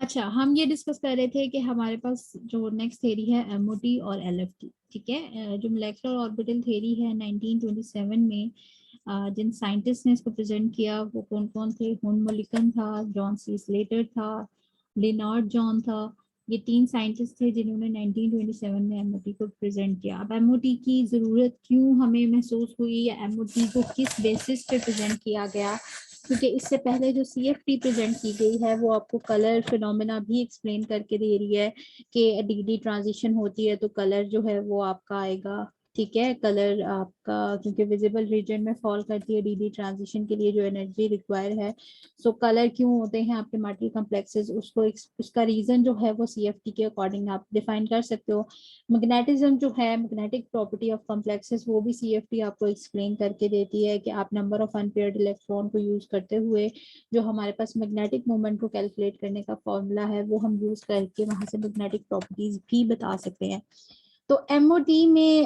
अच्छा, हम ये डिस्कस कर रहे थे कि हमारे पास जो नेक्स्ट थ्योरी है एमओटी और एलएफटी, ठीक है। जो मोलेकुलर ऑर्बिटल थ्योरी है 1927 में जिन साइंटिस्ट ने इसको प्रेजेंट किया वो कौन कौन थे? हुन मोलिकन था, जॉन सी स्लेटर था, लिनार्ड जॉन था। ये तीन साइंटिस्ट थे जिन्होंने 1927 में एमओटी को प्रेजेंट किया। अब एमओटी की जरूरत क्यों हमें महसूस हुई या एमओटी को किस बेसिस पे प्रेजेंट किया गया? क्योंकि इससे पहले जो सीएफटी प्रेजेंट की गई है वो आपको कलर फिनोमेना भी एक्सप्लेन करके दे रही है कि डीडी ट्रांजिशन होती है तो कलर जो है वो आपका आएगा, ठीक है। कलर आपका क्योंकि विजिबल रीजन में फॉल करती है डीडी ट्रांजिशन के लिए जो एनर्जी रिक्वायर है। सो कलर क्यों होते हैं आपके मेटल कॉम्प्लेक्सेस, उसका रीजन जो है वो सीएफटी के अकॉर्डिंग आप डिफाइन कर सकते हो। मैग्नेटिज्म जो है, मैग्नेटिक प्रॉपर्टी ऑफ कॉम्प्लेक्सेस, वो भी सीएफटी आपको एक्सप्लेन करके देती है कि आप नंबर ऑफ अनपेयर्ड इलेक्ट्रॉन को यूज करते हुए जो हमारे पास मैग्नेटिक मोमेंट को कैलकुलेट करने का फॉर्मूला है वो हम यूज करके वहां से मैग्नेटिक प्रॉपर्टीज भी बता सकते हैं। तो एमओटी में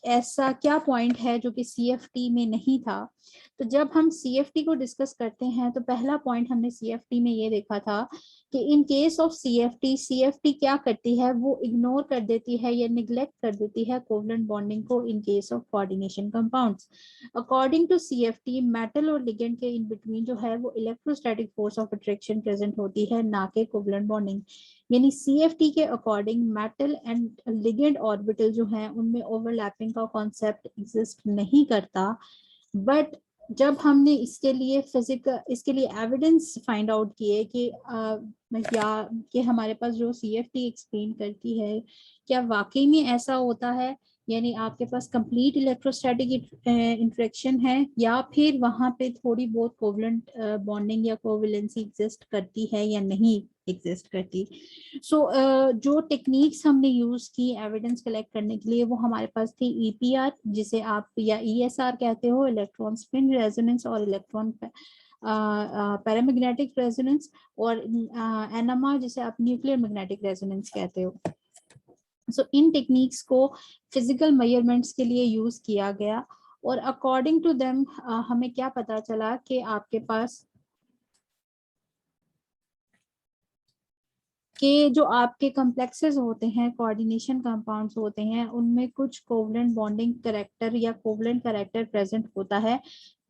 ऐसा क्या पॉइंट है जो कि सीएफटी में नहीं था? तो जब हम सीएफटी को डिस्कस करते हैं तो पहला पॉइंट हमने सीएफटी में ये देखा था कि इन केस ऑफ सीएफटी, सीएफटी क्या करती है, वो इग्नोर कर देती है या निग्लेक्ट कर देती है कोवलेंट बॉन्डिंग को in case of coordination compounds. According to CFT metal और लिगेंड के इन बिटवीन जो है वो electrostatic force of attraction present होती है, ना कि कोवलेंट बॉन्डिंग। यानी सीएफटी के according metal and ligand orbital जो है उनमें ओवरलैपिंग का कॉन्सेप्ट एग्जिस्ट नहीं करता। बट जब हमने इसके लिए एविडेंस फाइंड आउट किए कि या कि हमारे पास जो सीएफटी एक्सप्लेन करती है क्या वाकई में ऐसा होता है, यानी आपके पास कंप्लीट इलेक्ट्रोस्टैटिक इंटरेक्शन है या फिर वहां पे थोड़ी बहुत कोवलेंट बॉन्डिंग या कोवलेंसी एग्जिस्ट करती है या नहीं एग्जिस्ट करती। सो जो टेक्निक्स हमने यूज की एविडेंस कलेक्ट करने के लिए वो हमारे पास थी ईपीआर, जिसे आप या ईएसआर कहते हो, इलेक्ट्रॉन स्पिन रेजोनेंस, और इलेक्ट्रॉन पैरामैग्नेटिक रेजोनेंस, और एनएमआर जिसे आप न्यूक्लियर मैग्नेटिक रेजोनेंस कहते हो। सो इन टेक्निक्स को फिजिकल मेजरमेंट्स के लिए यूज किया गया और अकॉर्डिंग टू देम हमें क्या पता चला कि आपके पास कि जो आपके कॉम्प्लेक्सेस होते हैं, कोऑर्डिनेशन कंपाउंड्स होते हैं, उनमें कुछ कोवलेंट बॉन्डिंग करेक्टर या कोवलेंट करेक्टर प्रेजेंट होता है।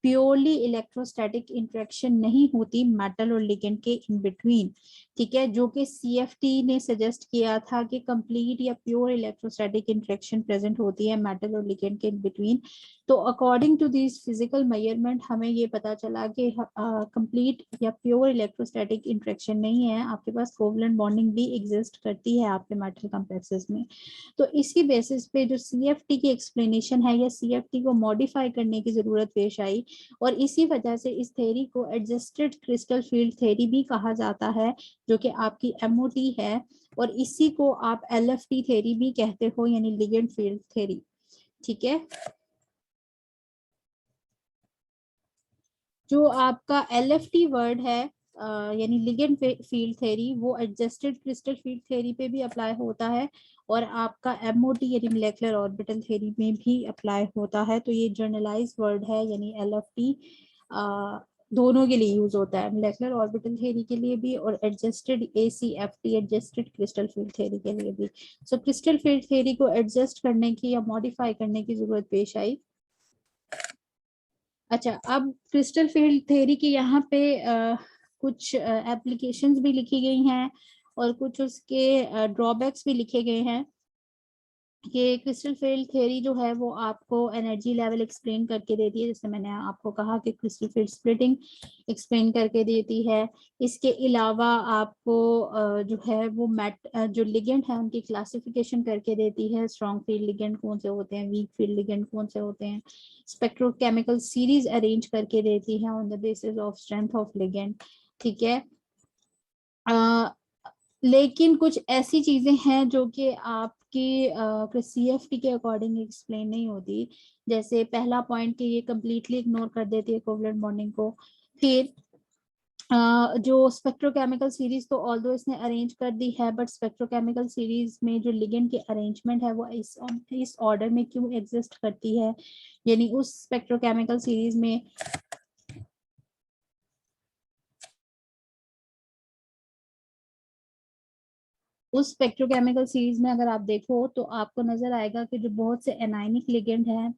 प्योरली इलेक्ट्रोस्टैटिक इंटरेक्शन नहीं होती मेटल और लिगेंड के इन बिटवीन, ठीक है, जो कि सीएफटी ने सजेस्ट किया था कि कंप्लीट या प्योर इलेक्ट्रोस्टैटिक इंटरेक्शन प्रेजेंट होती है मेटल और लिगेंड के इन बिटवीन। तो according to this physical measurement हमें ये पता चला कि कंप्लीट या प्योर इलेक्ट्रोस्टैटिक इंटरेक्शन नहीं है, आपके पास कोवलेंट बॉन्डिंग भी एग्जिस्ट करती है आपके मेटल कॉम्प्लेक्सेस में। तो इसी बेसिस पे जो सीएफटी की एक्सप्लेनेशन है या सीएफटी को मॉडिफाई करने की जरूरत पेश आई, और इसी वजह से इस थ्योरी को एडजस्टेड क्रिस्टल फील्ड थ्योरी भी कहा जाता है, जो कि आपकी एमओटी है, और इसी को आप एलएफटी थ्योरी भी कहते हो, यानी लिगेंड फील्ड थ्योरी, ठीक है। जो आपका एलएफटी वर्ड है यानी लिगेंड फील्ड थ्योरी, वो एडजस्टेड क्रिस्टल फील्ड थ्योरी पे भी अप्लाई होता है और आपका एमओटी यानी मोलेकुलर ऑर्बिटल थ्योरी में भी अप्लाई होता है। तो ये जर्नलाइज वर्ड है, यानी एलएफटी दोनों के लिए यूज होता है, मोलेकुलर ऑर्बिटल थ्योरी के लिए भी और adjusted ACFT adjusted crystal field theory के लिए भी। सो क्रिस्टल फील्ड थ्योरी को एडजस्ट करने की या मॉडिफाई करने की जरूरत पेश आई। अच्छा, अब क्रिस्टल फील्ड थ्योरी की यहाँ पे कुछ एप्लीकेशंस भी लिखी गई हैं और कुछ उसके ड्रॉबैक्स भी लिखे गए हैं कि क्रिस्टल फील्ड थ्योरी जो है वो आपको एनर्जी लेवल एक्सप्लेन करके देती है, जैसे मैंने आपको कहा कि क्रिस्टल फील्ड स्प्लिटिंग एक्सप्लेन करके देती है। इसके अलावा आपको जो है वो जो लिगेंड है उनकी क्लासिफिकेशन करके देती है, स्ट्रॉन्ग फील्ड लिगेंड कौन से होते हैं, वीक फील्ड लिगेंड कौन से होते हैं। स्पेक्ट्रोकेमिकल सीरीज अरेंज करके देती है on the basis of strength of ligand, ठीक है। लेकिन कुछ ऐसी चीजें हैं जो कि आपकी सीएफटी के अकॉर्डिंग एक्सप्लेन नहीं होती, जैसे पहला पॉइंट कि ये कम्प्लीटली इग्नोर कर देती है कोवलेंट बॉन्डिंग को। फिर जो स्पेक्ट्रोकेमिकल सीरीज तो ऑल्दो इसने अरेंज कर दी है, बट स्पेक्ट्रोकेमिकल सीरीज में जो लिगेंड की अरेंजमेंट है वो इस ऑर्डर में क्यों एग्जिस्ट करती है, यानी उस स्पेक्ट्रोकेमिकल सीरीज में उस स्पेक्ट्रोकेमिकल सीरीज में अगर आप देखो तो आपको नजर आएगा कि जो बहुत से एनायनिक लिगेंड हैं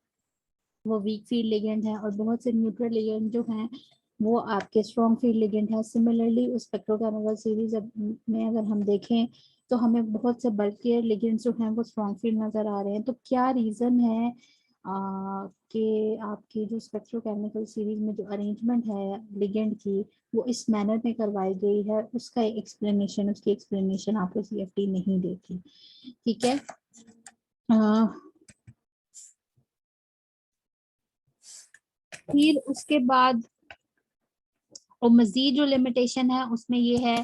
वो वीक फील्ड लिगेंड है, और बहुत से न्यूट्रल लिगेंड जो हैं वो आपके स्ट्रॉन्ग फील्ड लिगेंड है। सिमिलरली उस स्पेक्ट्रोकेमिकल सीरीज में अगर हम देखें तो हमें बहुत से बल्कियर लिगेंड्स जो हैं वो स्ट्रॉन्ग फील्ड नजर आ रहे हैं। तो क्या रीजन है कि आपकी जो स्पेक्ट्रोकेमिकल सीरीज में जो अरेंजमेंट है लिगेंड की वो इस मैनर में करवाई गई है, उसका एक्सप्लेनेशन, उसकी एक्सप्लेनेशन आपको सीएफटी नहीं देती। ठीक है। फिर उसके बाद और मजीद जो लिमिटेशन है उसमें ये है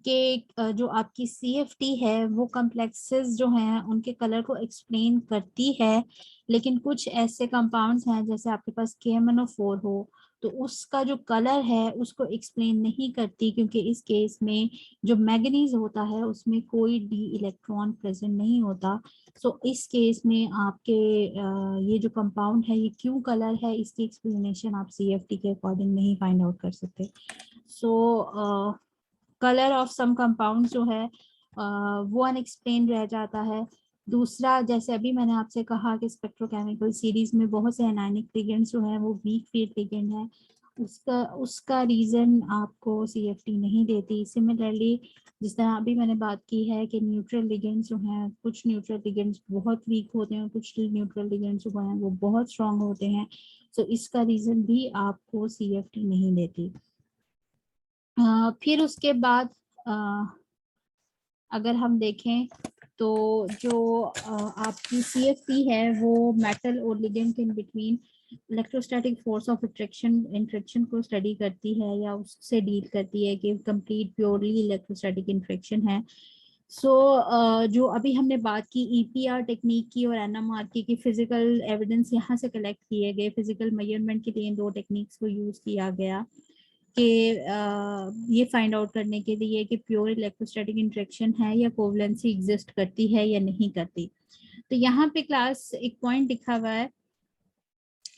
कि जो आपकी सीएफटी है वो कम्प्लेक्सेस जो हैं उनके कलर को एक्सप्लेन करती है, लेकिन कुछ ऐसे कंपाउंड्स हैं जैसे आपके पास KMnO4 हो तो उसका जो कलर है उसको एक्सप्लेन नहीं करती, क्योंकि इस केस में जो मैंगनीज होता है उसमें कोई डी इलेक्ट्रॉन प्रेजेंट नहीं होता। सो इस केस में आपके ये जो कंपाउंड है ये क्यों कलर है इसकी एक्सप्लेनेशन आप सीएफटी के अकॉर्डिंग नहीं फाइंड आउट कर सकते। सो कलर ऑफ सम कंपाउंड जो है वो अनएक्सप्लेन रह जाता है। दूसरा, जैसे अभी मैंने आपसे कहा कि स्पेक्ट्रोकेमिकल सीरीज में बहुत से एनायनिक लिगेंड्स जो है वो वीक फील्ड लिगेंड है, उसका उसका रीजन आपको सीएफटी नहीं देती। सिमिलरली जिस तरह अभी मैंने बात की है कि न्यूट्रल लिगेंड्स जो हैं, कुछ न्यूट्रल लिगेंड्स बहुत वीक होते हैं, कुछ न्यूट्रल लिगेंड्स जो हैं वो बहुत स्ट्रांग होते हैं, तो इसका रीजन भी आपको सीएफटी नहीं देती। फिर उसके बाद अगर हम देखें तो जो आपकी सीएफटी है वो मेटल और लिगेंड के in between electrostatic force of interaction को स्टडी करती है या उससे डील करती है कि कंप्लीट प्योरली इलेक्ट्रोस्टैटिक इंट्रैक्शन है। जो अभी हमने बात की ईपीआर टेक्निक की और एनएमआर की फिजिकल एविडेंस यहाँ से कलेक्ट किए गए, फिजिकल मेजरमेंट के लिए इन दो टेक्निक्स को यूज किया गया कि ये फाइंड आउट करने के लिए कि प्योर इलेक्ट्रोस्टैटिक इंटरेक्शन है या कोवलेंसी एग्जिस्ट करती है या नहीं करती। तो यहाँ पे क्लास एक पॉइंट लिखा हुआ है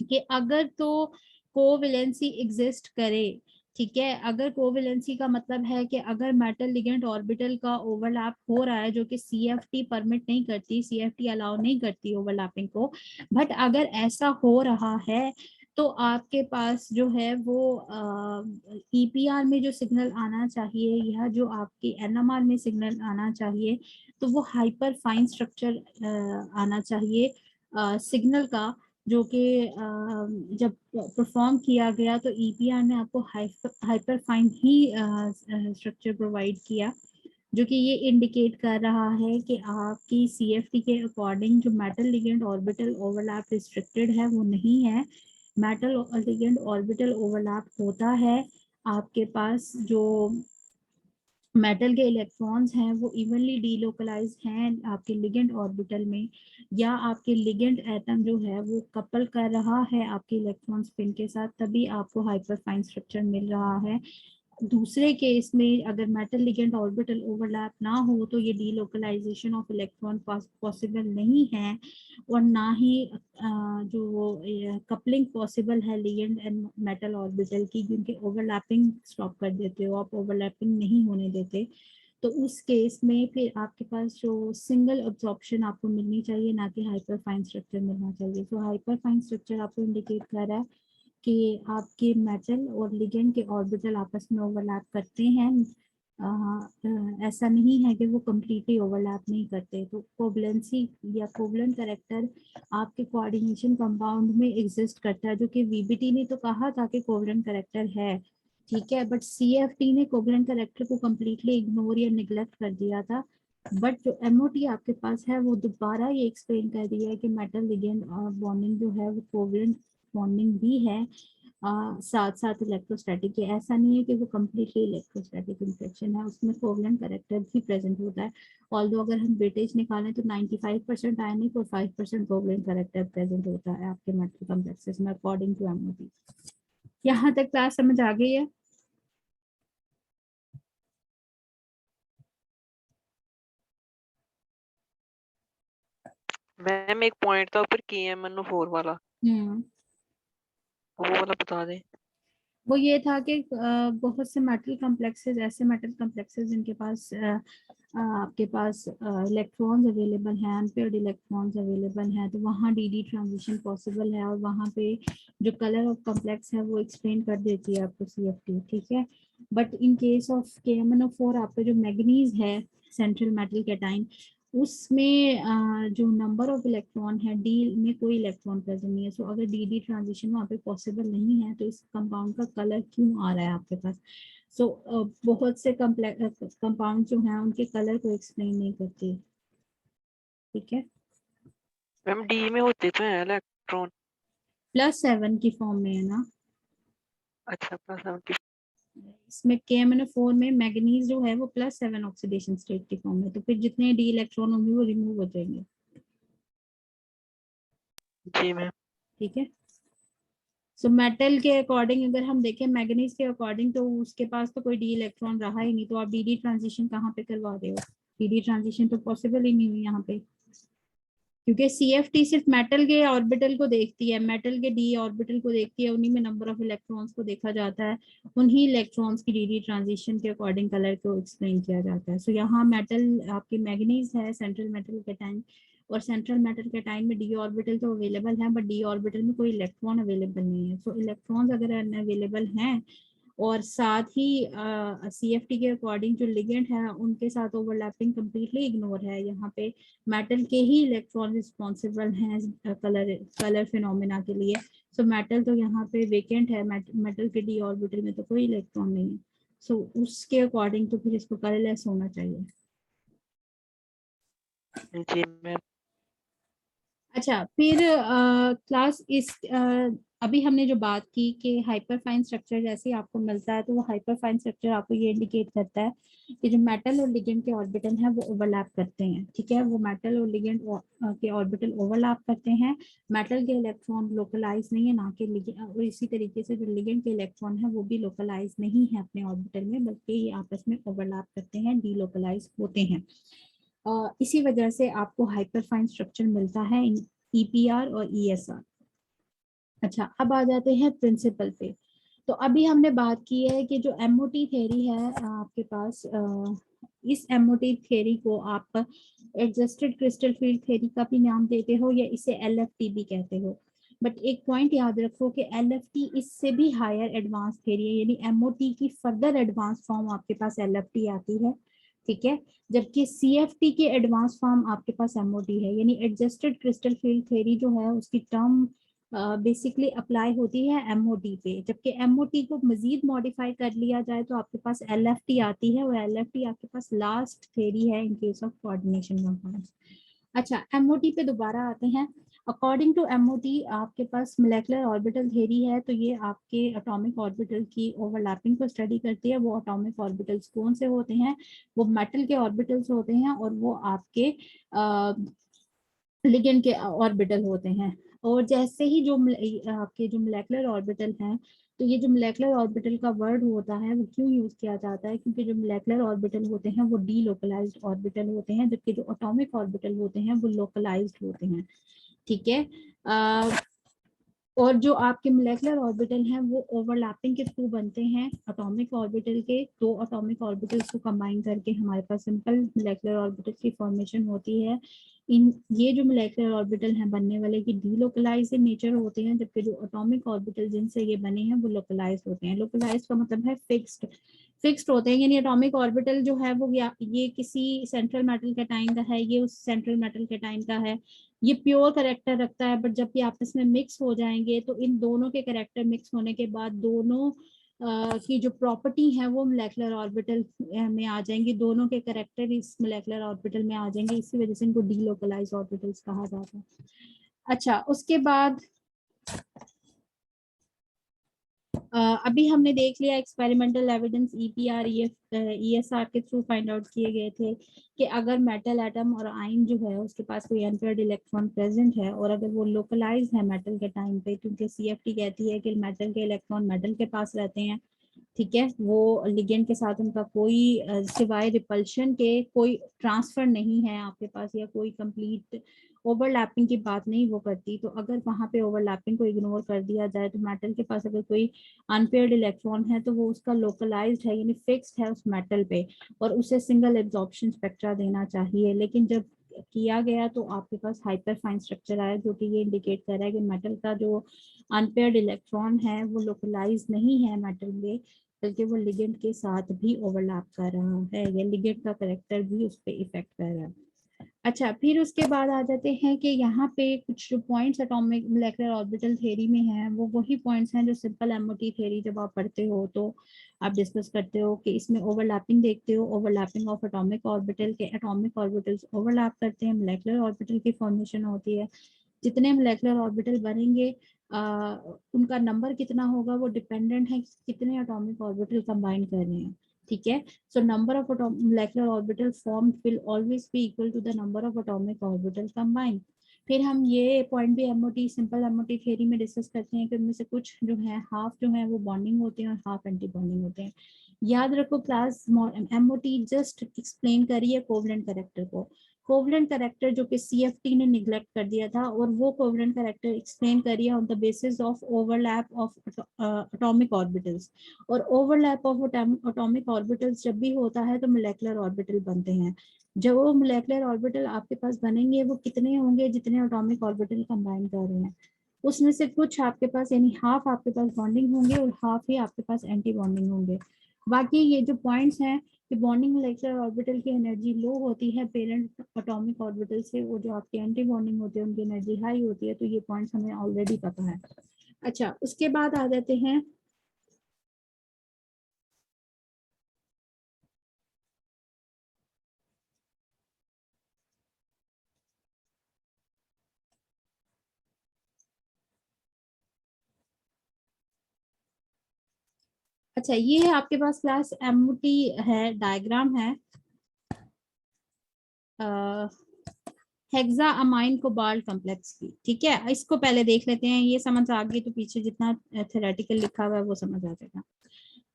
कि अगर तो कोवलेंसी एग्जिस्ट करे, ठीक है, अगर कोवलेंसी का मतलब है कि अगर मेटल लिगेंड ऑर्बिटल का ओवरलैप हो रहा है, जो कि सीएफटी परमिट नहीं करती, सीएफटी अलाउ नहीं करती ओवरलैपिंग को, बट अगर ऐसा हो रहा है तो आपके पास जो है वो ईपीआर में जो सिग्नल आना चाहिए या जो आपकी एनएमआर में सिग्नल आना चाहिए तो वो हाइपर फाइन स्ट्रक्चर आना चाहिए सिग्नल का, जो कि जब परफॉर्म किया गया तो ईपीआर ने आपको हाइपर फाइन ही स्ट्रक्चर प्रोवाइड किया, जो कि ये इंडिकेट कर रहा है कि आपकी सीएफटी के अकॉर्डिंग जो metal ligand orbital overlap restricted है वो नहीं है। मेटल लिगेंड ऑर्बिटल ओवरलैप होता है, आपके पास जो मेटल के इलेक्ट्रॉन्स हैं वो इवनली डीलोकलाइज हैं आपके लिगेंड ऑर्बिटल में, या आपके लिगेंड एटम जो है वो कपल कर रहा है आपके इलेक्ट्रॉन स्पिन के साथ, तभी आपको हाइपरफाइन स्ट्रक्चर मिल रहा है। दूसरे केस में अगर मेटल लिगेंड ऑर्बिटल ओवरलैप ना हो तो ये डीलोकलाइजेशन ऑफ इलेक्ट्रॉन पॉसिबल नहीं है, और ना ही जो कपलिंग पॉसिबल है लिगेंड एंड मेटल ऑर्बिटल की, क्योंकि ओवरलैपिंग स्टॉप कर देते हो आप, ओवरलैपिंग नहीं होने देते। तो उस केस में फिर आपके पास जो सिंगल अब्जॉर्प्शन आपको मिलनी चाहिए, ना कि हाइपर फाइन स्ट्रक्चर मिलना चाहिए। तो हाइपर फाइन स्ट्रक्चर आपको इंडिकेट कर रहा है कि आपके मेटल और लिगेंड के ऑर्बिटल आपस में ओवरलैप करते हैं। ऐसा नहीं है कि वो कम्प्लीटली ओवरलैप नहीं करते। तो कोवलेंसी या कोवलेंट कैरेक्टर आपके कोऑर्डिनेशन कंपाउंड में एग्जिस्ट करता है, जो कि वीबीटी ने तो कहा था कि कोवलेंट कैरेक्टर है, ठीक है, बट सीएफटी ने कोवलेंट कैरेक्टर को कम्प्लीटली इग्नोर या निगलेक्ट कर दिया था। बट जो एमओटी आपके पास है वो दोबारा ये एक्सप्लेन कर दिया है कि मेटल लिगेंड बॉन्डिंग जो है वो कोवलेंट बॉन्डिंग भी है, साथ साथ इलेक्ट्रोस्टैटिक है। ऐसा नहीं है कि वो कम्प्लीटली इलेक्ट्रोस्टैटिक इंफेक्शन है, उसमें कोवलेंट कैरेक्टर भी प्रेजेंट होता है। ऑल्दो अगर हम वेटेज निकालें तो 95% आयनिक और 5% कोवलेंट कैरेक्टर प्रेजेंट होता है आपके मेटल कॉम्प्लेक्सेस में अकॉर्डिंग टू एमओटी। यहाँ तक क्लास समझ आ गई है? मैम एक पॉइंट था ऊपर KMnO4 वाला, हम्म, वो वाला बता दें। वो ये था कि बहुत से मेटल कॉम्प्लेक्सेस, ऐसे मेटल कॉम्प्लेक्सेस जिनके पास आपके पास इलेक्ट्रॉन्स अवेलेबल हैं, अनपेयर्ड इलेक्ट्रॉन्स अवेलेबल हैं, तो वहाँ डी ट्रांजिशन पॉसिबल है, और वहाँ पे जो कलर ऑफ कॉम्प्लेक्स है वो एक्सप्लेन कर देती है आपको CFT, ठीक है। But in case of KMnO4 आपका जो मैग्नीज है सेंट्रल मेटल कैटाइन, उसमें जो नंबर ऑफ इलेक्ट्रॉन है, डी में कोई इलेक्ट्रॉन प्रेजेंट नहीं है। सो अगर डी ट्रांजिशन वहाँ पे पॉसिबल नहीं है तो इस कंपाउंड का कलर क्यों आ रहा है आपके पास? सो बहुत से कंपाउंड जो हैं उनके कलर को एक्सप्लेन नहीं करते, ठीक है। मैम डी में होते तो हैं इलेक्ट्रॉन। +7 की फॉर्म में है ना। अच्छा +70। इसमें KMnO4 में मैग्नीज जो है वो +7 ऑक्सीडेशन स्टेट की फॉर्म में, तो फिर जितने डी इलेक्ट्रॉन होंगे वो रिमूव हो जाएंगे, जी मैम। ठीक है। सो मेटल के अकॉर्डिंग अगर हम देखें, मैग्नीज के अकॉर्डिंग, तो उसके पास तो कोई डी इलेक्ट्रॉन रहा ही नहीं, तो आप डी ट्रांजिशन कहाँ पे करवा रहे हो? डी ट्रांजिशन तो पॉसिबल ही नहीं हुई यहाँ पे, क्योंकि CFT सिर्फ मेटल के ऑर्बिटल को देखती है, मेटल के डी ऑर्बिटल को देखती है, उन्हीं में नंबर ऑफ इलेक्ट्रॉन्स को देखा जाता है, उन्हीं इलेक्ट्रॉन्स की डी ट्रांजिशन के अकॉर्डिंग कलर को एक्सप्लेन किया जाता है। सो यहाँ मेटल आपकी मैग्नीज है सेंट्रल मेटल कैटायन, और सेंट्रल मेटल कैटायन में डी ऑर्बिटल तो अवेलेबल है, बट डी ऑर्बिटल में कोई इलेक्ट्रॉन अवेलेबल नहीं है। सो इलेक्ट्रॉन्स अगर अवेलेबल हैं और साथ ही CFT के अकॉर्डिंग जो लिगेंड है उनके साथ ओवरलैपिंग कम्प्लीटली इग्नोर है, यहाँ पे मेटल के ही इलेक्ट्रॉन रिस्पॉन्सिबल हैं कलर फिनोमिना के लिए। सो मेटल तो यहाँ पे वेकेंट है, मेटल के डी ऑर्बिटल में तो कोई इलेक्ट्रॉन नहीं है। सो उसके अकॉर्डिंग तो फिर इसको कलरलेस होना चाहिए। जी मैम। अच्छा, फिर क्लास इस अभी हमने जो बात की कि हाइपरफाइन स्ट्रक्चर जैसे ही आपको मिलता है, तो वो हाइपरफाइन स्ट्रक्चर आपको ये इंडिकेट करता है कि जो मेटल और लिगेंड के ऑर्बिटल हैं वो ओवरलैप करते हैं, ठीक है। वो मेटल और लिगेंड के ऑर्बिटल ओवरलैप करते हैं, मेटल के इलेक्ट्रॉन लोकलाइज नहीं है, ना कि और इसी तरीके से जो लिगेंड के इलेक्ट्रॉन है वो भी लोकलाइज नहीं है अपने ऑर्बिटल में, बल्कि ये आपस में ओवरलैप करते हैं, डीलोकलाइज होते हैं। इसी वजह से आपको हाइपरफाइन स्ट्रक्चर मिलता है इन EPR और ESR। अच्छा, अब आ जाते हैं प्रिंसिपल पे। तो अभी हमने बात की है कि जो MOT थ्योरी है आपके पास, इस MOT थ्योरी को आप एडजस्टेड क्रिस्टल फील्ड थ्योरी का भी नाम देते हो, या इसे LFT भी कहते हो। बट एक पॉइंट याद रखो कि LFT इससे भी हायर एडवांस थ्योरी है, यानी MOT की फर्दर एडवांस फॉर्म आपके पास LFT आती है, ठीक है। जबकि CFT की एडवांस फॉर्म आपके पास MOT है, यानी एडजस्टेड क्रिस्टल फील्ड थ्योरी जो है उसकी टर्म बेसिकली अप्लाई होती है MOT पे, जबकि MOT को मजीद मॉडिफाई कर लिया जाए तो आपके पास LFT आती है, और LFT आपके पास लास्ट थ्योरी है इन केस ऑफ कोऑर्डिनेशन कंपाउंड्स। अच्छा, MOT पे दोबारा आते हैं। अकॉर्डिंग टू MOT आपके पास मोलेकुलर ऑर्बिटल थ्योरी है, तो ये आपके एटॉमिक ऑर्बिटल की ओवरलैपिंग को स्टडी करती है। वो एटॉमिक ऑर्बिटल्स कौन से होते हैं? वो मेटल के ऑर्बिटल्स होते हैं, और वो आपके लिगेंड के ऑर्बिटल होते हैं। और जैसे ही जो आपके जो मोलेकुलर ऑर्बिटल हैं, तो ये जो मोलेकुलर ऑर्बिटल का वर्ड होता है वो क्यों यूज किया जाता है? क्योंकि जो मोलेकुलर ऑर्बिटल होते हैं वो डीलोकलाइज्ड ऑर्बिटल होते हैं, जबकि जो एटॉमिक ऑर्बिटल होते हैं वो लोकलाइज्ड होते हैं, ठीक है। और जो आपके मोलेकुलर ऑर्बिटल हैं वो ओवरलैपिंग के थ्रू बनते हैं एटॉमिक ऑर्बिटल के, दो एटॉमिक ऑर्बिटल्स को कंबाइन करके हमारे पास सिंपल मोलेकुलर ऑर्बिटल की फॉर्मेशन होती है। इन ये जो मोलेकुलर ऑर्बिटल हैं बनने वाले की डीलोकलाइज नेचर होते हैं, जबकि जो एटॉमिक ऑर्बिटल जिनसे ये बने हैं वो लोकलाइज होते हैं। लोकलाइज का मतलब है फिक्स्ड, फिक्स्ड होते हैं, यानी एटॉमिक ऑर्बिटल जो है वो ये किसी सेंट्रल मेटल कैटाइन का है, ये उस सेंट्रल मेटल कैटाइन का है, ये प्योर करेक्टर रखता है। बट जब ये आपस में मिक्स हो जाएंगे तो इन दोनों के करेक्टर मिक्स होने के बाद दोनों की जो प्रॉपर्टी है वो मोलेकुलर ऑर्बिटल में आ जाएंगी, दोनों के करेक्टर इस मोलेकुलर ऑर्बिटल में आ जाएंगे, इसी वजह से इनको डीलोकलाइज ऑर्बिटल्स कहा जाता है। अच्छा, उसके बाद अभी हमने देख लिया एक्सपेरिमेंटल एविडेंस EPR ESR के थ्रू फाइंड आउट किए गए थे कि अगर मेटल एटम और आयन जो है उसके पास कोई अनपेयर्ड इलेक्ट्रॉन प्रेजेंट है, और अगर वो लोकलाइज है मेटल के टाइम पे, क्योंकि CFT कहती है कि मेटल के इलेक्ट्रॉन मेटल के पास रहते हैं, ठीक है, वो लिगेंड के साथ उनका कोई सिवाय रिपल्शन के कोई ट्रांसफर नहीं है आपके पास, या कोई कंप्लीट ओवरलैपिंग की बात नहीं वो करती। तो अगर वहां पे ओवरलैपिंग को इग्नोर कर दिया जाए तो मेटल के पास अगर कोई अनपेयर्ड इलेक्ट्रॉन है तो वो उसका लोकलाइज्ड है यानी फिक्स्ड है उस मेटल पे, और उसे सिंगल एब्जॉर्प्शन स्पेक्ट्रा देना चाहिए। लेकिन जब किया गया तो आपके पास हाइपर फाइन स्ट्रक्चर आया, जो कि ये इंडिकेट कर रहा है कि मेटल का जो अनपेयर्ड इलेक्ट्रॉन है वो लोकलाइज नहीं है मेटल में, बल्कि वो लिगेंड के साथ भी ओवरलैप कर रहा है, या लिगेंड का करेक्टर भी उस पर इफेक्ट कर रहा है। अच्छा, फिर उसके बाद आ जाते हैं कि यहाँ पे कुछ जो points atomic molecular orbital theory में हैं वो वही पॉइंट्स हैं जो सिंपल एमओटी थ्योरी जब आप पढ़ते हो तो आप डिस्कस करते हो कि इसमें ओवरलैपिंग देखते हो, ओवरलैपिंग ऑफ एटॉमिक ऑर्बिटल के एटॉमिक ऑर्बिटल्स ओवरलैप करते हैं, मोलेकुलर ऑर्बिटल की फॉर्मेशन होती है। जितने मोलेकुलर ऑर्बिटल बनेंगे उनका नंबर कितना होगा वो डिपेंडेंट है कितने एटॉमिक ऑर्बिटल कंबाइन कर रहे हैं। ठीक है, so number of molecular orbital formed will always be equal to the number of atomic orbital combined। फिर हम ये पॉइंट भी एमओटी सिंपल एमओटी थ्योरी में डिस्कस करते हैं कि उनमें से कुछ जो है हाफ जो है वो बॉन्डिंग होते हैं और हाफ एंटी बॉन्डिंग होते हैं। याद रखो क्लास एमओटी जस्ट एक्सप्लेन करिए कोवलेंट कैरेक्टर को। कोवलेंट कैरेक्टर जो कि सीएफटी ने निग्लेक्ट कर दिया था, और वो कोवलेंट कैरेक्टर एक्सप्लेन करिए on the basis of overlap of atomic orbitals. और ओवरलैप ऑफ एटॉमिक ऑर्बिटल्स जब भी होता है तो मोलेकुलर ऑर्बिटल बनते हैं। जब वो मोलेकुलर ऑर्बिटल आपके पास बनेंगे वो कितने होंगे जितने एटॉमिक ऑर्बिटल कंबाइन कर रहे हैं, उसमें से कुछ आपके पास यानी हाफ आपके पास बॉन्डिंग होंगे और हाफ ही आपके पास एंटी बॉन्डिंग होंगे। बाकी ये जो पॉइंट्स हैं कि बॉन्डिंग मोलेकुलर ऑर्बिटल की एनर्जी लो होती है पेरेंट एटॉमिक ऑर्बिटल से, वो जो आपके एंटी बॉन्डिंग होते हैं उनकी एनर्जी हाई होती है, तो ये पॉइंट्स हमें ऑलरेडी पता है। अच्छा, उसके बाद आ जाते हैं अच्छा, ये आपके पास क्लास एमओटी है, डायग्राम है हेक्सा अमाइन कोबाल्ट कॉम्प्लेक्स की। ठीक है, इसको पहले देख लेते हैं, ये समझ आ गई तो पीछे जितना थ्योरेटिकल लिखा हुआ है वो समझ आ जाएगा।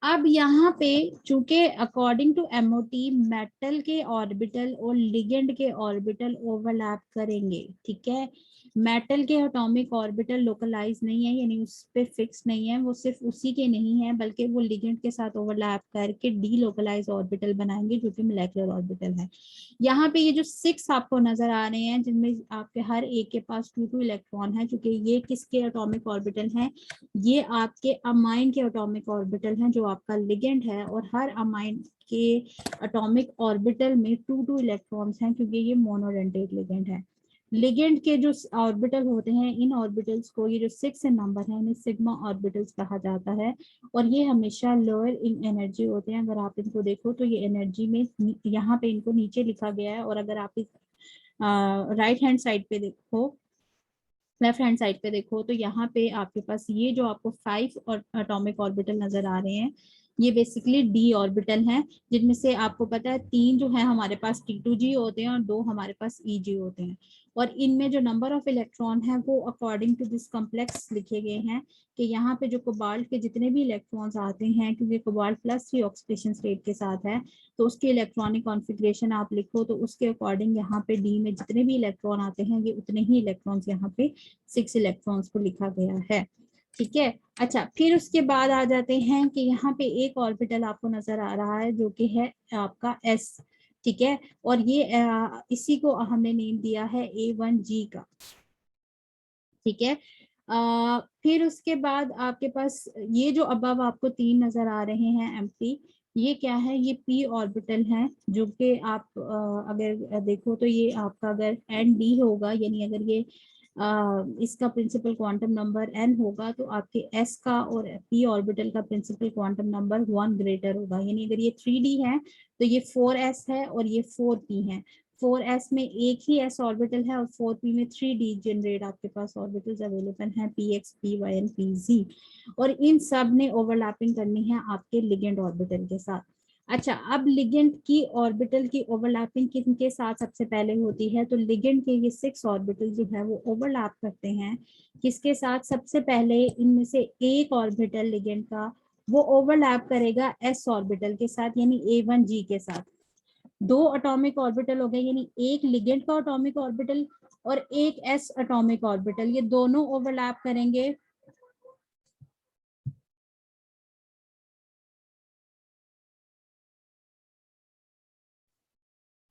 अब यहाँ पे चूंकि अकॉर्डिंग टू एमओटी मेटल के ऑर्बिटल और लिगेंड के ऑर्बिटल ओवरलैप करेंगे। ठीक है, मेटल के एटॉमिक ऑर्बिटल लोकलाइज नहीं है यानी उस पे फिक्स नहीं है, वो सिर्फ उसी के नहीं है बल्कि वो लिगेंड के साथ ओवरलैप करके डी लोकलाइज ऑर्बिटल बनाएंगे जो कि मोलेकुलर ऑर्बिटल है। यहाँ पे ये जो 6 आपको नजर आ रहे हैं जिनमें आपके हर एक के पास 2 इलेक्ट्रॉन है, क्योंकि ये किसके एटॉमिक ऑर्बिटल हैं, ये आपके अमाइन के एटॉमिक ऑर्बिटल हैं जो आपका लिगेंड है, और हर अमाइन के एटॉमिक ऑर्बिटल में 2 इलेक्ट्रॉन्स हैं क्योंकि ये मोनोडेंटेट लिगेंड है। लिगेंड के जो ऑर्बिटल होते हैं इन ऑर्बिटल्स को, ये जो 6 नंबर है इन्हें सिग्मा ऑर्बिटल्स कहा जाता है, और ये हमेशा लोअर इन एनर्जी होते हैं। अगर आप इनको देखो तो ये एनर्जी में यहाँ पे इनको नीचे लिखा गया है, और अगर आप इस राइट हैंड साइड पे देखो, लेफ्ट हैंड साइड पे देखो तो यहाँ पे आपके पास ये जो आपको 5 और एटॉमिक ऑर्बिटल नजर आ रहे हैं ये बेसिकली डी ऑर्बिटल हैं, जिनमें से आपको पता है 3 जो है हमारे पास T2G होते हैं और 2 हमारे पास EG होते हैं। और इनमें जो नंबर ऑफ इलेक्ट्रॉन है वो अकॉर्डिंग टू दिस कॉम्प्लेक्स लिखे गए हैं कि यहाँ पे जो कोबाल्ट के जितने भी इलेक्ट्रॉन्स आते हैं, क्योंकि कोबाल्ट +3 ऑक्सीडेशन स्टेट के साथ है तो उसकी इलेक्ट्रॉनिक कॉन्फ़िगरेशन आप लिखो तो उसके अकॉर्डिंग यहाँ पे डी में जितने भी इलेक्ट्रॉन आते हैं ये उतने ही इलेक्ट्रॉन्स यहाँ पे 6 इलेक्ट्रॉन्स को लिखा गया है। ठीक है, अच्छा, फिर उसके बाद आ जाते हैं कि यहाँ पे एक ऑर्बिटल आपको नजर आ रहा है जो कि है आपका S। ठीक है, और ये इसी को हमने नेम दिया है A1G का। ठीक है, फिर उसके बाद आपके पास ये जो अबव आपको 3 नजर आ रहे हैं एम्प्टी, ये क्या है, ये p ऑर्बिटल है जो कि आप अगर देखो तो ये आपका अगर ND होगा यानी अगर ये इसका प्रिंसिपल क्वांटम नंबर n होगा तो आपके s का और p ऑर्बिटल का प्रिंसिपल क्वांटम नंबर 1 ग्रेटर होगा। यानी अगर ये 3D है तो ये 4s है और ये 4p है। 4s में एक ही s ऑर्बिटल है और 4p में 3D जनरेट आपके पास ऑर्बिटल्स अवेलेबल हैं px py and pz, और इन सब ने ओवरलैपिंग करनी है आपके लिगेंड ऑर्बिटल के साथ। अच्छा, अब लिगेंड की ऑर्बिटल की ओवरलैपिंग किनके साथ सबसे पहले होती है, तो लिगेंड के ये 6 ऑर्बिटल जो है वो ओवरलैप करते हैं किसके साथ, सबसे पहले इनमें से एक ऑर्बिटल लिगेंड का वो ओवरलैप करेगा s ऑर्बिटल के साथ यानी A1G के साथ। 2 एटॉमिक ऑर्बिटल हो गए यानी एक लिगेंड का एटॉमिक ऑर्बिटल और एक s एटॉमिक ऑर्बिटल, ये दोनों ओवरलैप करेंगे।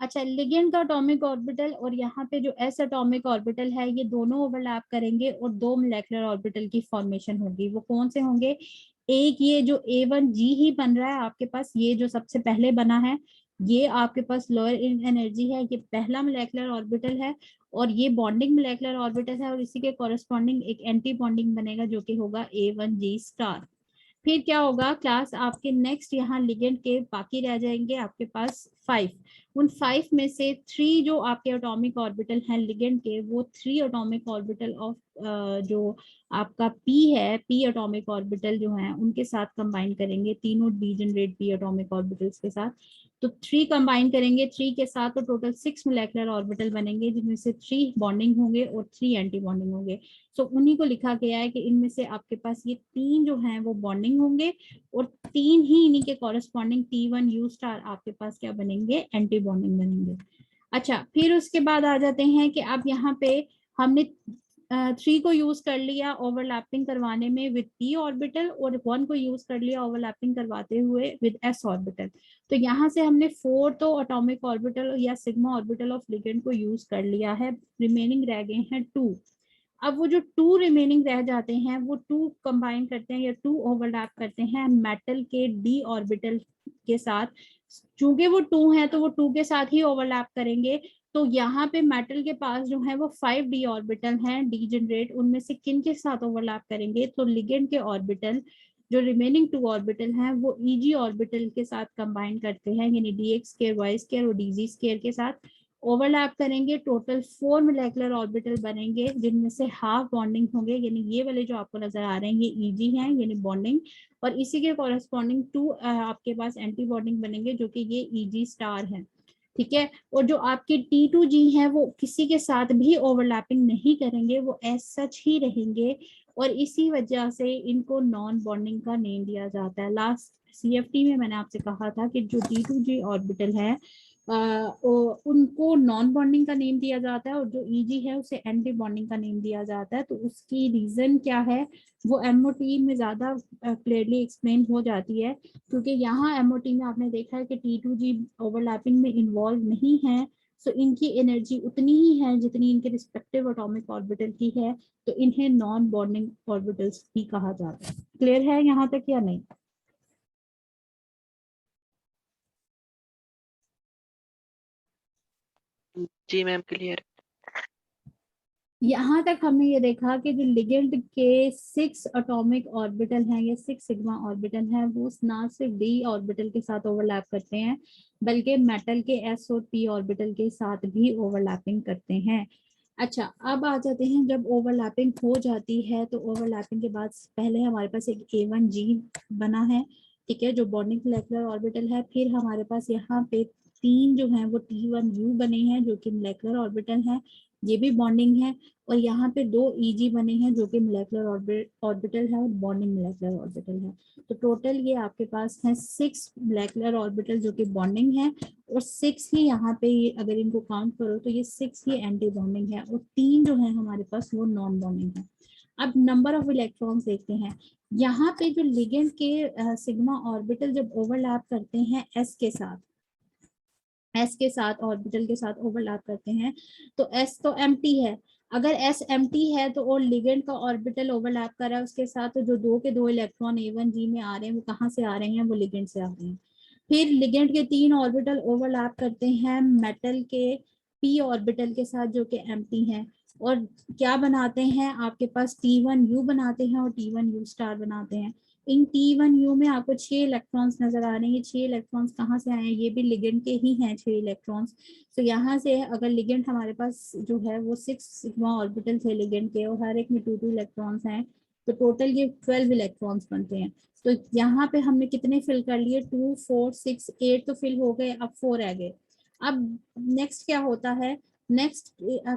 अच्छा, लिगेंड का एटॉमिक ऑर्बिटल और यहाँ पे जो s एटॉमिक ऑर्बिटल है, ये दोनों ओवरलैप करेंगे और दो मोलेकुलर ऑर्बिटल की फॉर्मेशन होगी। वो कौन से होंगे? एक ये जो A1G ही बन रहा है आपके पास, ये जो सबसे पहले बना है, ये आपके पास लोअर एनर्जी है, ये पहला मोलेकुलर ऑर्बिटल है और ये बॉन्डिंग मोलेकुलर ऑर्बिटल है और इसी के कॉरेस्पॉन्डिंग एक एंटी बॉन्डिंग बनेगा जो कि होगा A1G स्टार। फिर क्या होगा क्लास आपके नेक्स्ट, यहाँ लिगेंड के बाकी रह जाएंगे आपके पास 5। उन 5 में से 3 जो आपके एटॉमिक ऑर्बिटल हैं लिगेंड के, वो 3 एटॉमिक ऑर्बिटल ऑफ जो आपका p है, p एटॉमिक ऑर्बिटल जो है उनके साथ कंबाइन करेंगे, तीनों डीजेनरेट p एटॉमिक ऑर्बिटल्स के साथ। तो 3 कंबाइन करेंगे 3 के साथ, तो टोटल 6 मोलेकुलर ऑर्बिटल बनेंगे जिनमें से 3 बॉन्डिंग होंगे और 3 एंटी बॉन्डिंग होंगे। सो उन्हीं को लिखा गया है कि इनमें से आपके पास ये 3 जो हैं वो बॉन्डिंग होंगे और 3 ही इन्हीं के कॉरेस्पॉन्डिंग T1U स्टार आपके पास क्या बनेंगे? एंटी बॉन्डिंग बनेंगे। अच्छा, फिर उसके बाद आ जाते हैं कि अब यहाँ पे हमने 3 को यूज कर लिया ओवरलैपिंग करवाने में विद p ऑर्बिटल और 1 को यूज कर लिया ओवरलैपिंग करवाते हुए विद s ऑर्बिटल। तो यहाँ से हमने 4 तो एटॉमिक ऑर्बिटल या सिग्मा ऑर्बिटल ऑफ लिगेंड को यूज कर लिया है, रिमेनिंग रह गए हैं 2। अब वो जो 2 रिमेनिंग रह जाते हैं वो 2 कंबाइन करते हैं या 2 ओवरलैप करते हैं मेटल के d ऑर्बिटल के साथ। चूंकि वो 2 हैं तो वो 2 के साथ ही ओवरलैप करेंगे। तो यहाँ पे मेटल के पास जो है वो 5d ऑर्बिटल हैं डीजेनरेट, उनमें से किन के साथ ओवरलैप करेंगे? तो लिगेंड के ऑर्बिटल जो रिमेनिंग 2 ऑर्बिटल हैं वो Eg ऑर्बिटल के साथ कंबाइन करते हैं, यानी dx स्क्वायर y स्क्वायर और dz स्क्वायर के साथ ओवरलैप करेंगे। टोटल 4 मोलेकुलर ऑर्बिटल बनेंगे जिनमें से हाफ बॉन्डिंग होंगे, यानी ये वाले जो आपको नजर आ रहे हैं ये Eg हैं यानी बॉन्डिंग, और इसी के कॉरेस्पॉन्डिंग 2 आपके पास एंटी बॉन्डिंग बनेंगे जो कि ये Eg स्टार है। ठीक है, और जो आपके T2G हैं वो किसी के साथ भी ओवरलैपिंग नहीं करेंगे, वो एज सच ही रहेंगे और इसी वजह से इनको नॉन बॉन्डिंग का नेम दिया जाता है। लास्ट CFT में मैंने आपसे कहा था कि जो T2G ऑर्बिटल है उनको नॉन बॉन्डिंग का नेम दिया जाता है और जो Eg है उसे एंटी बॉन्डिंग का नेम दिया जाता है। तो उसकी रीजन क्या है वो MOT में ज्यादा क्लियरली एक्सप्लेन हो जाती है, क्योंकि यहाँ MOT में आपने देखा है कि T2G ओवरलैपिंग में इन्वॉल्व नहीं है, सो इनकी एनर्जी उतनी ही है जितनी इनके रिस्पेक्टिव एटॉमिक ऑर्बिटल की है, तो इन्हें नॉन बॉन्डिंग ऑर्बिटल्स भी कहा जाता है। क्लियर है यहाँ तक या नहीं? जी मैम क्लियर। यहाँ तक हमने ये देखा कि जो लिगेंड के 6 एटॉमिक ऑर्बिटल हैं या 6 सिग्मा ऑर्बिटल हैं वो ना सिर्फ d ऑर्बिटल के साथ ओवरलैप करते हैं बल्कि मेटल के s और p ऑर्बिटल के साथ भी ओवरलैपिंग करते हैं। अच्छा, अब आ जाते हैं जब ओवरलैपिंग हो जाती है तो ओवरलैपिंग के बाद पहले हमारे पास एक A1G बना है, ठीक है, जो बॉन्डिंग मोलेकुलर ऑर्बिटल है। फिर हमारे पास यहाँ पे 3 जो हैं वो T1U बने हैं जो कि मोलेकुलर ऑर्बिटल है, ये भी बॉन्डिंग है, और यहाँ पे 2 Eg बने हैं जो कि मोलेकुलर ऑर्बिटल है और बॉन्डिंग मोलेकुलर ऑर्बिटल है। तो टोटल ये आपके पास है 6 मोलेकुलर ऑर्बिटल जो कि बॉन्डिंग है और 6 ही यहाँ पे ये अगर इनको काउंट करो तो ये 6 ही एंटी बॉन्डिंग है और 3 जो है हमारे पास वो नॉन बॉन्डिंग है। अब नंबर ऑफ इलेक्ट्रॉन्स देखते हैं। यहाँ पे जो लिगेंड के सिग्मा ऑर्बिटल जब ओवरलैप करते हैं एस के साथ ऑर्बिटल के साथ ओवरलैप करते हैं तो एस तो एम्प्टी है। अगर एस एम्प्टी है तो और लिगेंड का ऑर्बिटल ओवरलैप कर रहा है उसके साथ, तो जो 2 के 2 इलेक्ट्रॉन A1G में आ रहे हैं वो कहाँ से आ रहे हैं? वो लिगेंड से आ रहे हैं। फिर लिगेंड के 3 ऑर्बिटल ओवरलैप करते हैं मेटल के p ऑर्बिटल के साथ जो कि एम्प्टी हैं और क्या बनाते हैं? आपके पास T1U बनाते हैं और T1U स्टार बनाते हैं। इन T1U में आपको 6 इलेक्ट्रॉन्स नजर आ रहे हैं। ये 6 इलेक्ट्रॉन्स कहाँ से आए हैं? ये भी लिगेंड के ही हैं 6 इलेक्ट्रॉन्स। तो यहाँ से अगर लिगेंड हमारे पास जो है वो 6 सिग्मा ऑर्बिटल थे लिगेंड के और हर एक में 2 2 इलेक्ट्रॉन्स हैं, तो टोटल ये 12 इलेक्ट्रॉन्स बनते हैं। तो यहाँ पे हमने कितने फिल कर लिए? 2 4 6 8 तो फिल हो गए, अब 4 रह गए। अब नेक्स्ट क्या होता है? नेक्स्ट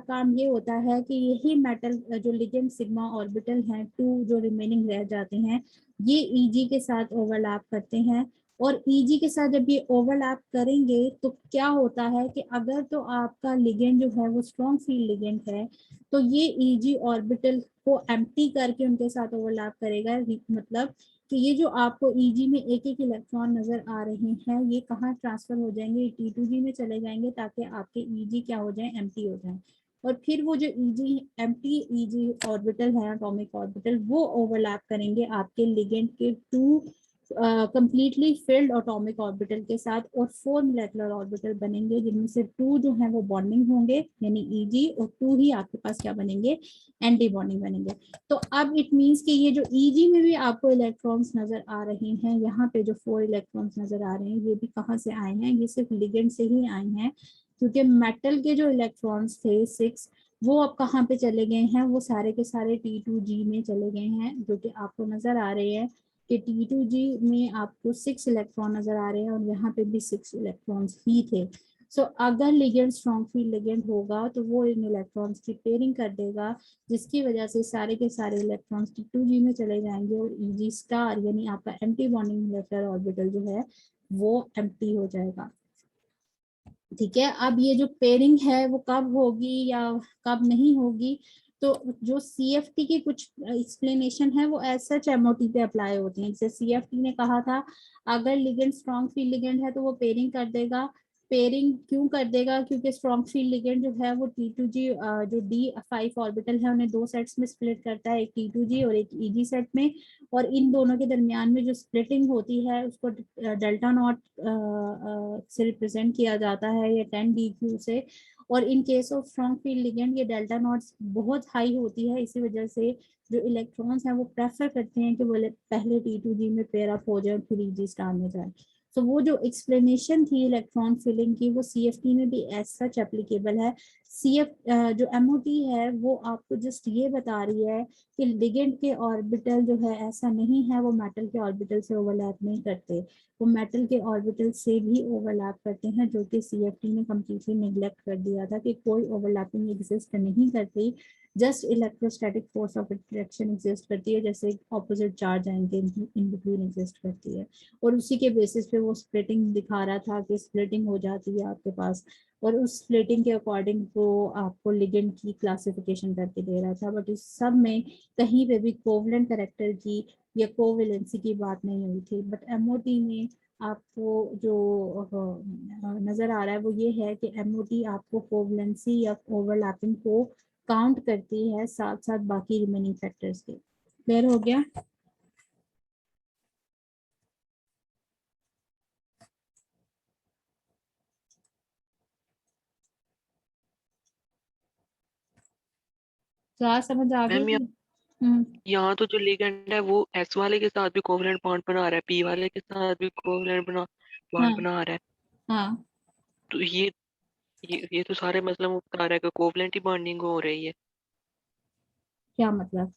काम ये होता है कि यही मेटल जो लिगेंड सिग्मा ऑर्बिटल हैं 2 जो रिमेनिंग रह जाते हैं ये Eg के साथ ओवरलैप करते हैं और Eg के साथ जब ये ओवरलैप करेंगे तो क्या होता है कि अगर तो आपका लिगेंड जो है वो स्ट्रॉन्ग फील्ड लिगेंड है तो ये Eg ऑर्बिटल को एम्प्टी करके उनके साथ ओवरलैप करेगा। मतलब कि ये जो आपको Eg में एक एक इलेक्ट्रॉन नजर आ रहे हैं ये कहाँ ट्रांसफर हो जाएंगे, T2g में चले जाएंगे ताकि आपके Eg क्या हो जाए, एम्प्टी हो जाए। और फिर वो जो Eg एम्प्टी Eg ऑर्बिटल है एटॉमिक ऑर्बिटल वो ओवरलैप करेंगे आपके लिगेंड के two completely filled atomic orbital के साथ और 4 मोलेकुलर ऑर्बिटल बनेंगे जिनमें से 2 जो है वो बॉन्डिंग होंगे यानी Eg और 2 ही आपके पास क्या बनेंगे, एंटी बॉन्डिंग बनेंगे। तो अब इट मींस कि ये जो Eg में भी आपको इलेक्ट्रॉन्स नजर आ रहे हैं, यहाँ पे जो 4 इलेक्ट्रॉन्स नजर आ रहे हैं ये भी कहाँ से आए हैं, ये सिर्फ लिगेंड से ही आए हैं क्योंकि मेटल के जो इलेक्ट्रॉन्स थे 6 वो अब कहाँ पे चले गए हैं, वो सारे के सारे T2g में चले गए हैं जो कि आपको नजर आ रहे हैं कि T2g में आपको 6 इलेक्ट्रॉन नजर आ रहे हैं और यहाँ पे भी 6 इलेक्ट्रॉन्स ही थे। सो अगर लिगेंड स्ट्रॉन्ग फील्ड लिगेंड होगा तो वो इन इलेक्ट्रॉन्स की पेयरिंग कर देगा जिसकी वजह से सारे के सारे इलेक्ट्रॉन्स T2g में चले जाएंगे और Eg स्टार यानी आपका एंटी बॉन्डिंग मोलेकुलर ऑर्बिटल जो है वो एम्प्टी हो जाएगा। ठीक है, अब ये जो पेयरिंग है वो कब होगी या कब नहीं होगी, तो जो CFT की कुछ एक्सप्लेनेशन है वो एज सच MOT पे अप्लाई होती है। जैसे CFT ने कहा था अगर लिगेंड स्ट्रॉन्ग फील्ड लिगेंड है तो वो पेयरिंग कर देगा। पेयरिंग क्यों कर देगा, क्योंकि स्ट्रॉन्ग फील्ड लिगेंड जो है वो T2g जो D5 ऑर्बिटल है उन्हें 2 सेट्स में स्प्लिट करता है, एक T2g और एक Eg सेट में। और इन दोनों के दरमियान में जो स्प्लिटिंग होती है उसको डेल्टा नॉट से रिप्रेजेंट किया जाता है या 10 dq से। और इन case of strong field ligand ये डेल्टा नॉट बहुत हाई होती है, इसी वजह से जो इलेक्ट्रॉन्स हैं वो प्रेफर करते हैं कि वो पहले T2g में पेयर अप हो जाए फिर Eg स्टार में जाए। तो वो जो एक्सप्लेनेशन थी इलेक्ट्रॉन फिलिंग की वो CFT में भी एज सच एप्लीकेबल है। जो MOT है वो आपको जस्ट ये बता रही है कि लिगेंड के ऑर्बिटल जो है ऐसा नहीं है वो मेटल के ऑर्बिटल से ओवरलैप नहीं करते, वो मेटल के ऑर्बिटल से भी ओवरलैप करते हैं जो कि CFT ने कम्प्लीटली निगलेक्ट कर दिया था कि कोई ओवरलैपिंग एग्जिस्ट नहीं करती, just electrostatic force of attraction exist करती है, जैसे opposite charge and in between exist करती है। और उसी के बेसिस पे वो स्प्लिटिंग दिखा रहा था कि स्प्लिटिंग हो जाती है आपके पास, और उस स्प्लिटिंग के अकॉर्डिंग वो आपको लिगेंड की क्लासिफिकेशन करके दे रहा था। बट इस सब में कहीं पे भी कोवलेंट करेक्टर की या कोवेलेंसी की बात नहीं हुई थी। बट MOT में आपको जो नजर आ रहा है वो ये है कि MOT आपको कोवलेंसी या ओवरलैपिंग को काउंट करती है साथ साथ बाकी रिमेनिंग फैक्टर्स के। क्लियर हो गया? क्या समझ आ मैम गई? हम्म। यहाँ तो जो लिगेंड है वो S वाले के साथ भी कोवलेंट बॉन्ड बना रहा है, P वाले के साथ भी कोवलेंट हाँ बॉन्ड बना रहा है। हाँ। तो ये तो सारे मतलब वो बता रहा है कि कोवलेंट ही बॉन्डिंग हो रही है। क्या मतलब?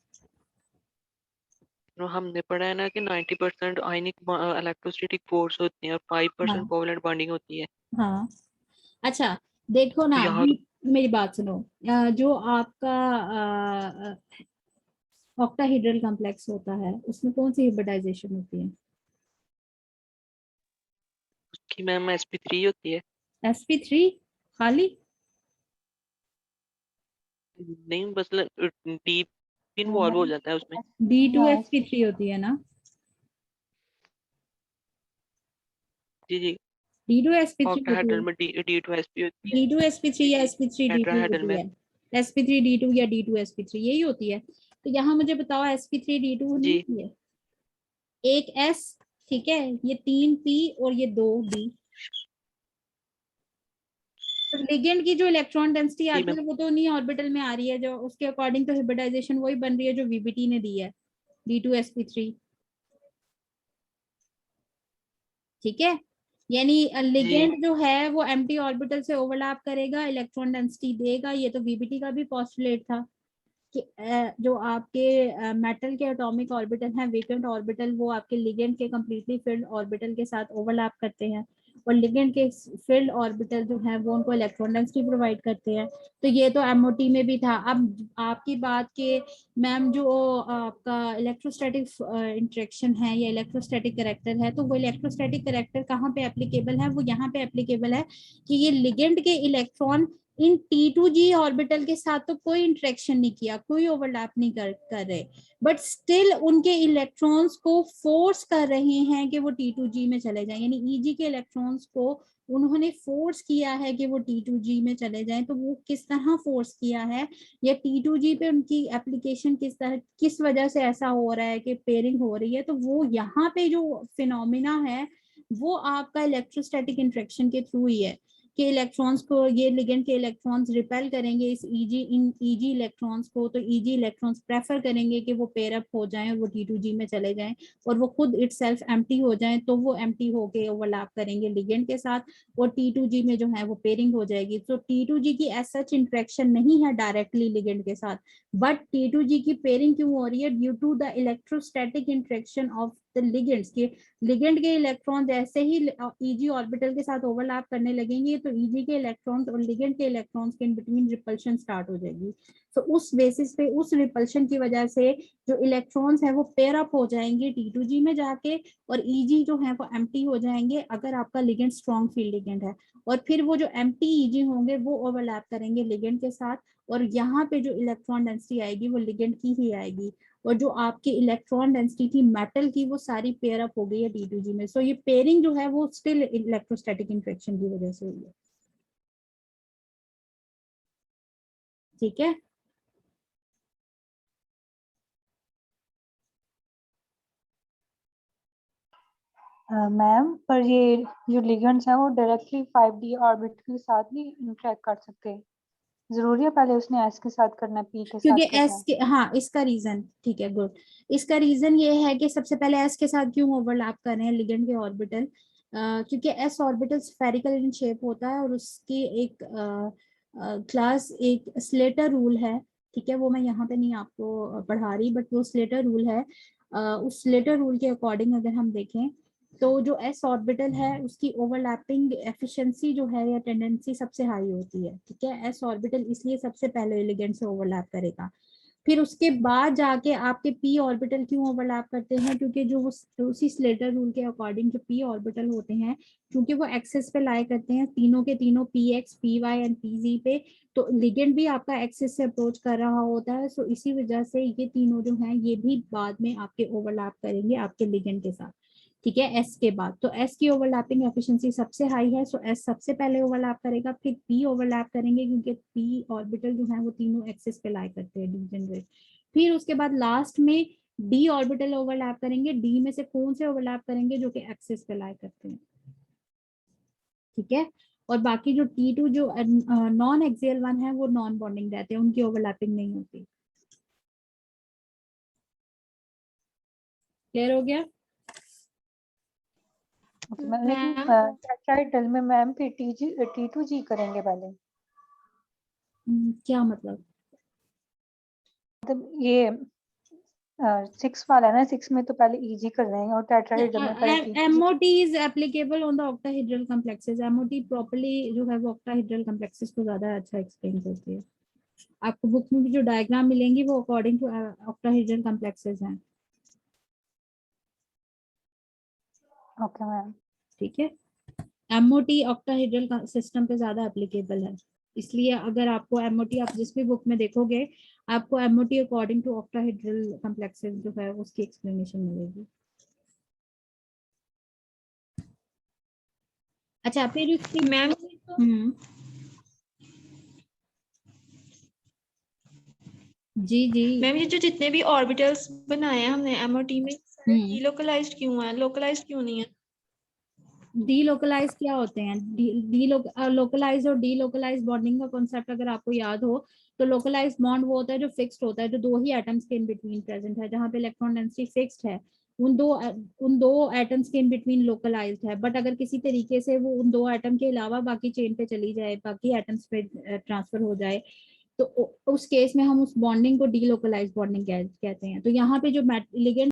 तो हमने पढ़ा है ना कि 90% आयनिक इलेक्ट्रोस्टैटिक फोर्स होती है और 5% हाँ कोवलेंट बॉन्डिंग होती है। हाँ। अच्छा, देखो तो ना यहाँ तो मेरी बात सुनो। जो आपका ऑक्टाहेड्रल कॉम्प्लेक्स होता है उसमें कौन सी हिब्रिडाइजेशन होती है? उसकी मैम sp3 होती है। sp3 खाली? नहीं मतलब डीप इन्वॉल्व हो जाता है उसमें। D2sp3 होती है ना? जी जी। D2sp3 होती ऑक्टाहेड्रल है। में D2sp होती है। D2sp3 या sp3d2 टेट्राहेड्रल होती में। है? sp3d2 या D2sp3 यही होती है। तो यहाँ मुझे बताओ sp3d2 जी नहीं है, एक S, ठीक है, ये 3p और ये 2d। तो लिगेंड की जो इलेक्ट्रॉन डेंसिटी जी आती मैम। है वो तो नहीं ऑर्बिटल में आ रही है, जो उसके अकॉर्डिंग तो हिब्रिडाइजेशन वही बन रही है जो VBT ने दी है, D2sp3। ठीक है, यानी जी लिगेंड जो है वो एम्प्टी ऑर्बिटल से ओवरलैप करेगा, इलेक्ट्रॉन डेंसिटी देगा, ये तो VBT का भी पोस्टुलेट था कि जो आपके मेटल के एटॉमिक ऑर्बिटल हैं वेकेंट ऑर्बिटल वो आपके लिगेंड के कंप्लीटली फिल्ड ऑर्बिटल के साथ ओवरलैप करते हैं। और लिगेंड के फील्ड ऑर्बिटल जो है वो उनको इलेक्ट्रॉन डेंसिटी प्रोवाइड करते हैं। तो ये तो एमओटी में भी था। अब आपकी बात के मैम जो आपका इलेक्ट्रोस्टैटिक इंटरेक्शन है या इलेक्ट्रोस्टैटिक कैरेक्टर है, तो वो इलेक्ट्रोस्टैटिक कैरेक्टर कहाँ पे एप्लीकेबल है? वो यहाँ पे एप्लीकेबल है कि ये लिगेंड के इलेक्ट्रॉन इन T2G ऑर्बिटल के साथ तो कोई इंटरेक्शन नहीं किया, कोई ओवरलैप नहीं कर रहे, बट स्टिल उनके इलेक्ट्रॉन्स को फोर्स कर रहे हैं कि वो T2G में चले जाएं, यानी Eg के इलेक्ट्रॉन्स को उन्होंने फोर्स किया है कि वो T2G में चले जाएं। तो वो किस तरह फोर्स किया है या T2G पे उनकी एप्लीकेशन किस तरह, किस वजह से ऐसा हो रहा है कि पेयरिंग हो रही है, तो वो यहाँ पे जो फिनोमिना है वो आपका इलेक्ट्रोस्टैटिक इंटरेक्शन के थ्रू ही है कि इलेक्ट्रॉन्स को, ये लिगेंड के इलेक्ट्रॉन्स रिपेल करेंगे इस ईजी इलेक्ट्रॉन्स को, तो ईजी इलेक्ट्रॉन्स प्रेफर करेंगे कि वो पेयर अप हो जाएं और वो T2G में चले जाएं और वो खुद इटसेल्फ एम्प्टी हो जाएं, तो वो एम्प्टी होके ओवरलैप करेंगे लिगेंड के साथ और T2G में जो है वो पेयरिंग हो जाएगी। तो T2G की एज सच इंटरेक्शन नहीं है डायरेक्टली लिगेंड के साथ, बट T2G की पेयरिंग क्यों हो रही है? Due to the electrostatic interaction of the ligands के लिगेंड के इलेक्ट्रॉन जैसे ही Eg ऑर्बिटल के साथ ओवरलैप करने लगेंगे तो Eg के इलेक्ट्रॉन्स और लिगेंड के इलेक्ट्रॉन्स के इन बिटवीन रिपल्शन स्टार्ट हो जाएगी। तो उस बेसिस पे, उस रिपल्शन की वजह से जो इलेक्ट्रॉन्स है वो पेयर अप हो जाएंगे T2G में जाके और Eg जो है वो एम्प्टी हो जाएंगे अगर आपका लिगेंड स्ट्रॉन्ग फील्ड लिगेंड है, और फिर वो जो एम्प्टी Eg होंगे वो ओवरलैप करेंगे लिगेंड के साथ और यहाँ पे जो इलेक्ट्रॉन डेंसिटी आएगी वो लिगेंड की ही आएगी और जो आपकी इलेक्ट्रॉन डेंसिटी थी मेटल की वो सारी पेयर अप हो गई है T2G में। सो ये पेयरिंग जो है वो स्टिल इलेक्ट्रोस्टैटिक इंटरेक्शन की वजह से हुई है। ठीक है, मैम पर ये जो लिगेंड्स हैं वो डायरेक्टली 5D ऑर्बिट के साथ नहीं इंटरेक्ट कर सकते, जरूरी है पहले उसने एस के साथ करना है, पी के साथ क्योंकि करना एस है? के, हाँ इसका रीजन, ठीक है गुड, इसका रीजन ये है कि सबसे पहले एस के साथ क्यों ओवरलैप कर रहे हैं लिगेंड के ऑर्बिटल, क्योंकि S orbital spherical in shape होता है और उसकी एक क्लास, एक स्लेटर रूल है, ठीक है, वो मैं यहाँ पे नहीं आपको पढ़ा रही, बट वो स्लेटर रूल है। उस स्लेटर रूल के अकॉर्डिंग अगर हम देखें तो जो एस ऑर्बिटल है उसकी ओवरलैपिंग एफिशिएंसी जो है या टेंडेंसी सबसे हाई होती है, ठीक है, एस ऑर्बिटल इसलिए सबसे पहले लिगेंड से ओवरलैप करेगा। फिर उसके बाद जाके आपके पी ऑर्बिटल क्यों ओवरलैप करते हैं, क्योंकि जो उसी स्लेटर रूल के अकॉर्डिंग जो पी ऑर्बिटल होते हैं क्योंकि वो एक्सिस पे लाई करते हैं तीनों के तीनों p x p y and p z पे, तो लिगेंड भी आपका एक्सिस से अप्रोच कर रहा होता है। सो इसी वजह से ये तीनों जो हैं ये भी बाद में आपके ओवरलैप करेंगे आपके लिगेंड के साथ, ठीक है, एस के बाद। तो एस की ओवरलैपिंग एफिशिएंसी सबसे हाई है, सो एस सबसे पहले ओवरलैप करेगा, फिर पी ओवरलैप करेंगे क्योंकि पी ऑर्बिटल जो है वो तीनों एक्सिस पे लाई करते हैं डीजेनरेट। फिर उसके बाद लास्ट में डी ऑर्बिटल ओवरलैप करेंगे, डी में से कौन से ओवरलैप करेंगे? जो कि एक्सिस पे लाई करते हैं, ठीक है, और बाकी जो T2 जो नॉन एक्सियल वन है वो नॉन बॉन्डिंग रहते हैं, उनकी ओवरलैपिंग नहीं होती। क्लियर हो गया? लेकिन टेट्राहेड्रल में मैम फिर T2G करेंगे पहले, क्या मतलब? ये 6 वाला है ना, 6 में तो पहले Eg कर देंगे और टेट्राहेड्रल में पहले T2G। MOT is applicable on the octahedral complexes. MOT properly जो है वो octahedral complexes को ज्यादा अच्छा एक्सप्लेन करती है। आपको बुक में भी जो डायग्राम मिलेंगी वो अकॉर्डिंग टू octahedral complexes हैं। ओके मैम, ठीक है, MOT octahedral सिस्टम पे ज्यादा एप्लीकेबल है, इसलिए अगर आपको MOT आप जिस भी बुक में देखोगे आपको MOT according to octahedral complexes जो है उसकी एक्सप्लेनेशन मिलेगी। अच्छा फिर उसकी मैम जी जी मैम ये जो जितने भी ऑर्बिटल्स बनाए हैं हमने एमओटी में डीलोकलाइज्ड क्यों है, लोकलाइज्ड क्यों नहीं है? डीलोकलाइज क्या होते हैं? लोकलाइज और डीलोकलाइज बॉन्डिंग का कॉन्सेप्ट अगर आपको याद हो तो लोकलाइज बॉन्ड वो होता है जो फिक्स्ड होता है, जो दो ही एटम्स के इन बिटवीन प्रेजेंट है, जहां पे इलेक्ट्रॉन डेंसिटी फिक्स्ड है, उन दो एटम्स के इन बिटवीन लोकलाइज्ड है। बट अगर किसी तरीके से वो उन दो एटम के अलावा बाकी चेन पे चली जाए, बाकी एटम्स पे ट्रांसफर हो जाए, तो उस केस में हम उस बॉन्डिंग को डीलोकलाइज बॉन्डिंग कहते हैं। तो यहाँ पे जो लिगेंड